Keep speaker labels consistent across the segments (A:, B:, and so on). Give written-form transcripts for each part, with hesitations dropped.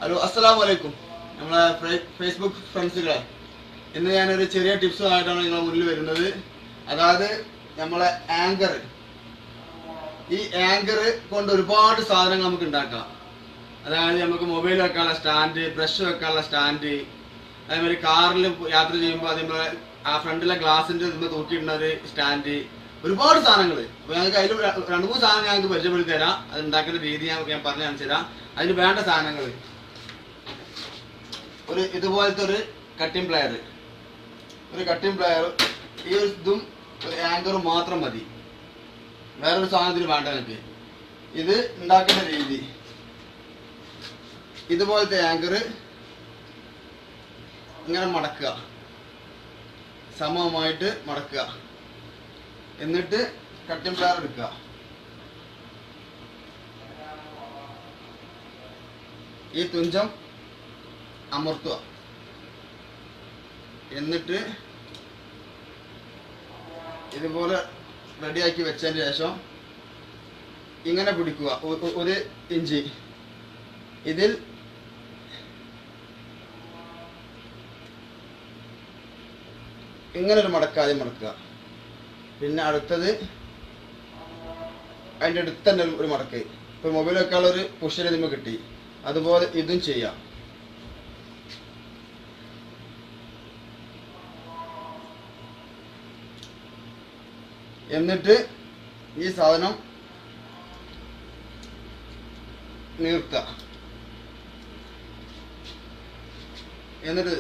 A: Hello അസ്സലാമലൈക്കും. നമ്മളെ Facebook ഫ്രണ്ട്സുകളെ, ഇന്ന് ഞാനൊരു ചെറിയ ടിപ്സുമായിട്ടാണ് നിങ്ങളുടെ മുന്നിൽ വരുന്നത്. അതായത് നമ്മളെ ആങ്കർ, ഈ ആങ്കർ കൊണ്ട് ഒരുപാട് സാധനങ്ങൾ നമുക്ക് ഉണ്ടാക്കാം. അതായത് നമുക്ക് മൊബൈൽ വെക്കാനുള്ള സ്റ്റാൻഡ്, ബ്രഷ് വെക്കാനുള്ള സ്റ്റാൻഡ്, അതേമാതിരി കാറിൽ യാത്ര ചെയ്യുമ്പോൾ അതേപോലെ ആ ഫ്രണ്ടിലെ ഗ്ലാസിൻ്റെ നിന്ന് തൂക്കിയിടുന്ന ഒരു സ്റ്റാൻഡ്, ഒരുപാട് സാധനങ്ങൾ. അപ്പോൾ ഞങ്ങൾക്ക് അതിൽ 2-3 സാധനം ഞങ്ങൾക്ക് പരിചയപ്പെടുത്തി തരാം. അത് ഉണ്ടാക്കുന്ന രീതി ഞാൻ പറഞ്ഞു കാണിച്ചു തരാം. അതിന് വേണ്ട സാധനങ്ങൾ: ഒരു ഇതുപോലത്തെ ഒരു കട്ടിംഗ് പ്ലെയർ, ഈ ഒരു ഇതും ഒരു ആങ്കറും മാത്രം മതി. വേറൊരു സാധനത്തിന് വേണ്ട നിങ്ങൾക്ക്. ഇത് ഉണ്ടാക്കുന്ന രീതി: ഇതുപോലത്തെ ആങ്കർ ഇങ്ങനെ മടക്കുക, സമമായിട്ട് മടക്കുക. എന്നിട്ട് കട്ടിംഗ് പ്ലെയർ എടുക്കുക. ഈ തുഞ്ചം അമർത്തുക. എന്നിട്ട് ഇതുപോലെ റെഡിയാക്കി വെച്ചതിന് ശേഷം ഇങ്ങനെ പിടിക്കുക. 1 ഇഞ്ച് ഇതിൽ ഇങ്ങനെ ഒരു മടക്കാതെ മടക്കുക. പിന്നെ അടുത്തത് അതിൻ്റെ അടുത്ത് തന്നെ ഒരു മടക്ക്. ഇപ്പോൾ മൊബൈൽ വെക്കാനുള്ള ഒരു പുഷ് ഇതിന് കിട്ടി. അതുപോലെ ഇതും ചെയ്യാം. എന്നിട്ട് ഈ സാധനം നീർത്തുക. എന്നിട്ട്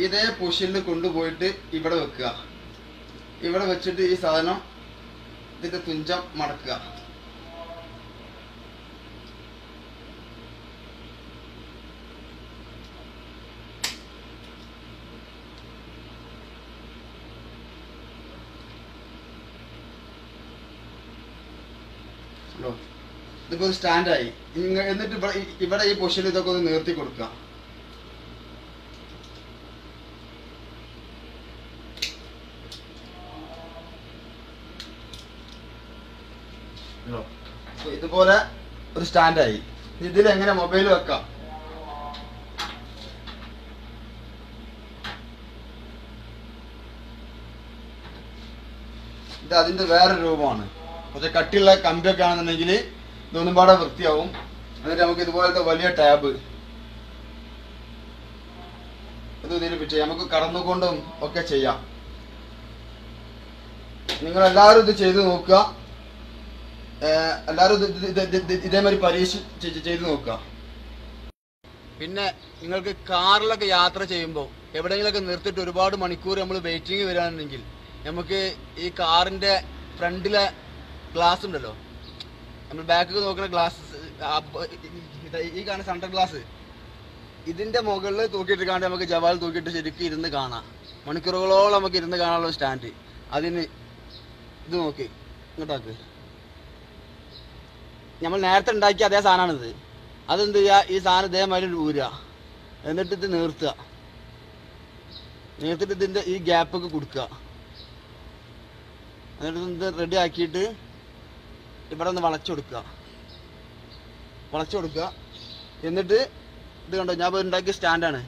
A: ഇതേ പുഷിൽ കൊണ്ടുപോയിട്ട് ഇവിടെ വെക്കുക. ഇവിടെ വെച്ചിട്ട് ഈ സാധനം ഇതിന്റെ തുഞ്ചം മടക്കുക. ഇതിപ്പോ ഒരു സ്റ്റാൻഡായി. എന്നിട്ട് ഇവിടെ ഈ പൊസിഷനിൽ ഇതൊക്കെ ഒന്ന് നിർത്തി കൊടുക്കുക. ഇതുപോലെ ഒരു സ്റ്റാൻഡായി. ഇതിൽ എങ്ങനെ മൊബൈൽ വെക്കാം? ഇത് അതിന്റെ വേറെ രൂപമാണ്. പക്ഷെ കട്ടിയുള്ള കമ്പിയൊക്കെ ആണെന്നുണ്ടെങ്കിൽ ഇതൊന്നും പാടെ വൃത്തിയാവും. എന്നിട്ട് നമുക്ക് ഇതുപോലത്തെ വലിയ ടാബ് ഇത് ഇതിൽ ഫിറ്റ് ചെയ്യാം. നമുക്ക് കടന്നുകൊണ്ടും ഒക്കെ ചെയ്യാം. നിങ്ങളെല്ലാവരും ഇത് ചെയ്ത് നോക്കുക. എല്ലാവരും ഇതേമാതിരി പരീക്ഷ ചെയ്ത് നോക്കുക. പിന്നെ നിങ്ങൾക്ക് കാറിലൊക്കെ യാത്ര ചെയ്യുമ്പോൾ എവിടെയെങ്കിലൊക്കെ നിർത്തിയിട്ട് ഒരുപാട് മണിക്കൂർ നമ്മൾ വെയിറ്റിംഗ് വരികയാണെന്നുണ്ടെങ്കിൽ നമുക്ക് ഈ കാറിൻ്റെ ഫ്രണ്ടിലെ ഗ്ലാസ് ഉണ്ടല്ലോ, നമ്മൾ ബാക്കിൽ നോക്കുന്ന ഗ്ലാസ്, ഈ കാണുന്ന സെൻട്രൽ ഗ്ലാസ്, ഇതിൻ്റെ മുകളിൽ തൂക്കിയിട്ടിരിക്കാണ്ട് നമുക്ക് ജവാൽ തൂക്കിയിട്ട് ശരിക്കും ഇരുന്ന് കാണാം. മണിക്കൂറുകളോളം നമുക്ക് ഇരുന്ന് കാണാനുള്ള സ്റ്റാൻഡ്. അതിന് ഇത് നോക്കി ഇങ്ങോട്ടാക്ക്. നമ്മൾ നേരത്തെ ഉണ്ടാക്കിയ അതേ സാധനമാണിത്. അതെന്ത് ചെയ്യുക? ഈ സാധനം ഇതേമാതിരി ഊരുക. എന്നിട്ട് ഇത് നീർത്തുക. നീർത്തിട്ട് ഇതിൻ്റെ ഈ ഗ്യാപ്പൊക്കെ കൊടുക്കുക. എന്നിട്ട് ഇത് റെഡി ആക്കിയിട്ട് ഇവിടെ ഒന്ന് വളച്ചു കൊടുക്കുക. എന്നിട്ട് ഇത് കണ്ടോ, ഞാൻ ഉണ്ടാക്കിയ സ്റ്റാൻഡാണ്.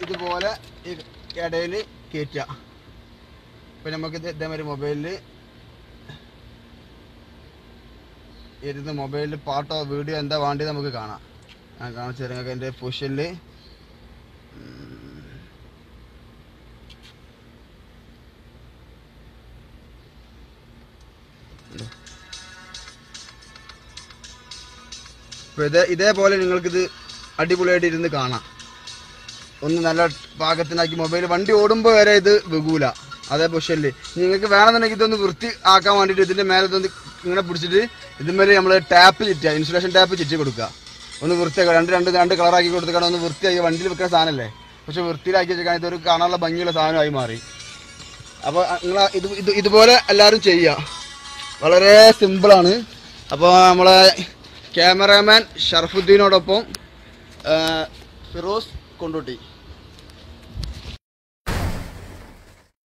A: ഇതുപോലെ ഈ ഇടയിൽ കയറ്റുക. ഇപ്പം നമുക്കിത് ഇതേമാതിരി മൊബൈലിൽ ഇരുന്ന് മൊബൈലിൽ പാട്ടോ വീഡിയോ എന്താ വേണ്ടത് നമുക്ക് കാണാം. ഞാൻ കാണിച്ചു തരാം നിങ്ങൾക്ക് എൻ്റെ പൊസിഷനിൽ. ഇതേപോലെ നിങ്ങൾക്കിത് അടിപൊളിയായിട്ട് ഇരുന്ന് കാണാം. ഒന്ന് നല്ല പാകത്തിനാക്കി മൊബൈൽ വണ്ടി ഓടുമ്പോൾ വരെ ഇത് വെകൂല. അതേ പൊസിഷനിൽ നിങ്ങൾക്ക് വേണമെന്നുണ്ടെങ്കിൽ ഇതൊന്ന് വൃത്തി ആക്കാൻ വേണ്ടിയിട്ട് ഇതിൻ്റെ മേലെ ഇതൊന്ന് ഇങ്ങനെ പിടിച്ചിട്ട് ഇതിന്മേൽ നമ്മൾ ടാപ്പ് ചുറ്റുക, ഇൻസുലേഷൻ ടാപ്പ് ചുറ്റി കൊടുക്കുക. ഒന്ന് വൃത്തിയാക്കുക. രണ്ട് കളറാക്കി കൊടുത്തിട്ട് ഒന്ന് വൃത്തിയാക്കി. വണ്ടിയിൽ വെക്കുന്ന സാധനമല്ലേ, പക്ഷെ വൃത്തിയിലാക്കി വെച്ചാൽ ഇതൊരു കാണാനുള്ള ഭംഗിയുള്ള സാധനമായി മാറി. അപ്പോൾ നിങ്ങൾ ഇതുപോലെ എല്ലാവരും ചെയ്യുക. വളരെ സിമ്പിളാണ്. അപ്പോൾ നമ്മളെ ക്യാമറാമാൻ ഷർഫുദ്ദീനോടൊപ്പം ഫിറോസ് കൊണ്ടോട്ടി.